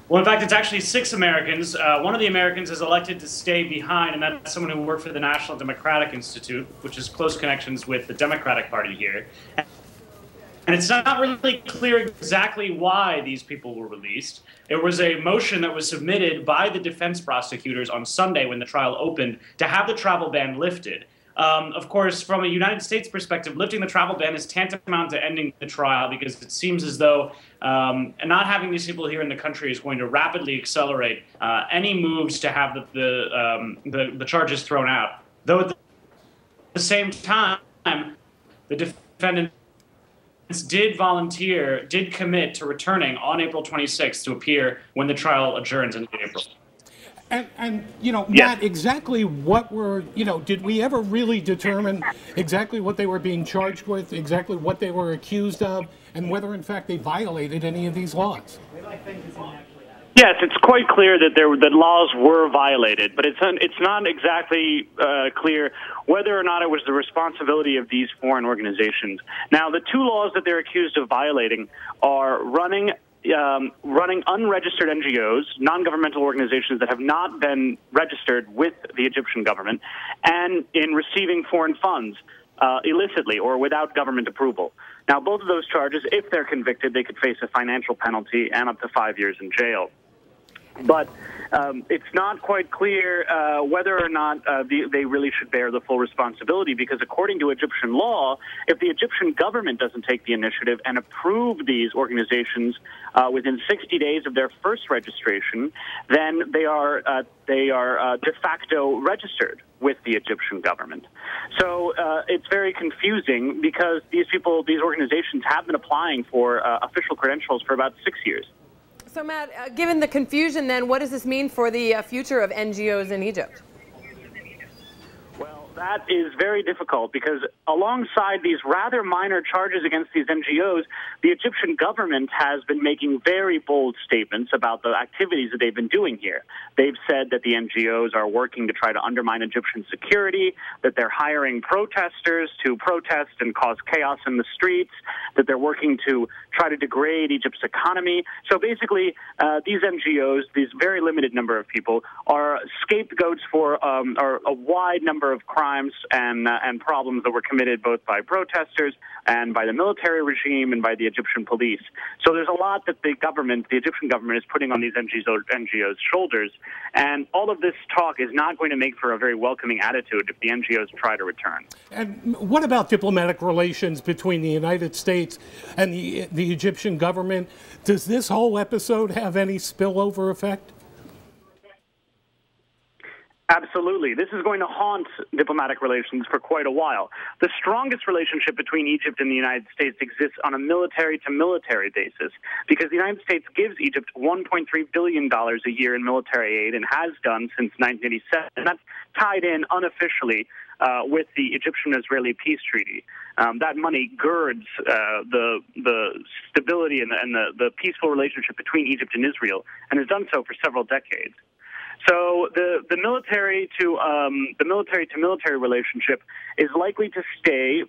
Well, in fact, it's actually 6 Americans. One of the Americans is elected to stay behind, and that's someone who worked for the National Democratic Institute, which is close connections with the Democratic Party here. And it's not really clear exactly why these people were released. There was a motion that was submitted by the defense prosecutors on Sunday when the trial opened to have the travel ban lifted. Of course, from a United States perspective, lifting the travel ban is tantamount to ending the trial because it seems as though not having these people here in the country is going to rapidly accelerate any moves to have the charges thrown out. Though at the same time, the defendants did commit to returning on April 26th to appear when the trial adjourns in April. And you know, Matt, exactly what were, did we ever really determine exactly what they were being charged with, exactly what they were accused of, and whether in fact they violated any of these laws? Yes, it's quite clear that laws were violated, but it's not exactly clear whether or not it was the responsibility of these foreign organizations. Now, the two laws that they're accused of violating are running unregistered NGOs, non-governmental organizations that have not been registered with the Egyptian government, and in receiving foreign funds illicitly or without government approval. Now, both of those charges, if they're convicted, they could face a financial penalty and up to 5 years in jail. But it's not quite clear whether or not they really should bear the full responsibility, because according to Egyptian law, if the Egyptian government doesn't take the initiative and approve these organizations within 60 days of their first registration, then they are de facto registered with the Egyptian government. So it's very confusing because these organizations have been applying for official credentials for about 6 years. So, Matt, given the confusion, then, what does this mean for the future of NGOs in Egypt? Well, that is very difficult because alongside these rather minor charges against these NGOs, the Egyptian government has been making very bold statements about the activities that they've been doing here. They've said that the NGOs are working to try to undermine Egyptian security, that they're hiring protesters to protest and cause chaos in the streets, that they're working to try to degrade Egypt's economy. So basically, these NGOs, these very limited number of people, are scapegoats for a wide number of crimes and problems that were committed both by protesters and by the military regime and by the Egyptian police. So there's a lot that the Egyptian government is putting on these NGOs' shoulders, and all of this talk is not going to make for a very welcoming attitude if the NGOs try to return. And what about diplomatic relations between the United States and the Egyptian government? Does this whole episode have any spillover effect? Absolutely. This is going to haunt diplomatic relations for quite a while. The strongest relationship between Egypt and the United States exists on a military-to-military basis because the United States gives Egypt $1.3 billion a year in military aid and has done since 1987. And that's tied in unofficially with the Egyptian-Israeli peace treaty. That money girds the stability and the peaceful relationship between Egypt and Israel and has done so for several decades. So the military to military relationship is likely to stay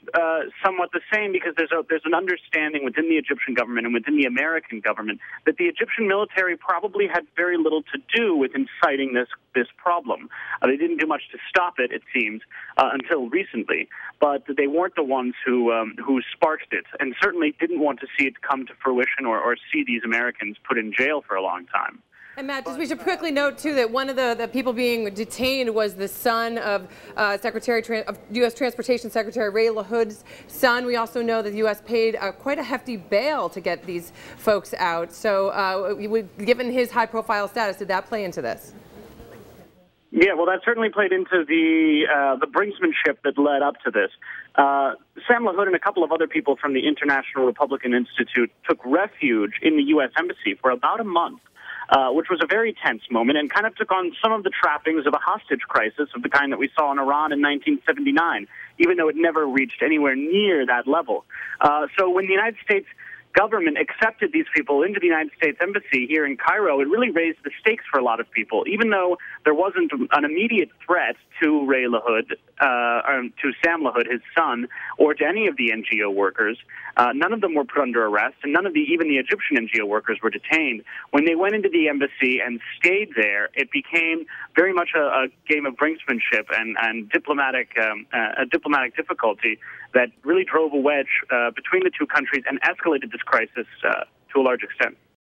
somewhat the same because there's an understanding within the Egyptian government and within the American government that the Egyptian military probably had very little to do with inciting this problem. They didn't do much to stop it, it seems, until recently, but they weren't the ones who sparked it, and certainly didn't want to see it come to fruition or see these Americans put in jail for a long time. And Matt, we should quickly note, too, that one of the people being detained was the son of U.S. Transportation Secretary Ray LaHood's son. We also know that the U.S. paid quite a hefty bail to get these folks out. So given his high-profile status, did that play into this? Yeah, well, that certainly played into the brinksmanship that led up to this. Sam LaHood and a couple of other people from the International Republican Institute took refuge in the U.S. Embassy for about a month. Which was a very tense moment and kind of took on some of the trappings of a hostage crisis of the kind that we saw in Iran in 1979, even though it never reached anywhere near that level. So when the United States government accepted these people into the United States Embassy here in Cairo, it really raised the stakes for a lot of people. Even though there wasn't an immediate threat to Ray LaHood, to Sam LaHood, his son, or to any of the NGO workers, None of them were put under arrest, and even the Egyptian NGO workers were detained. When they went into the embassy and stayed there, it became very much a game of brinksmanship and diplomatic difficulty that really drove a wedge between the two countries and escalated this crisis to a large extent.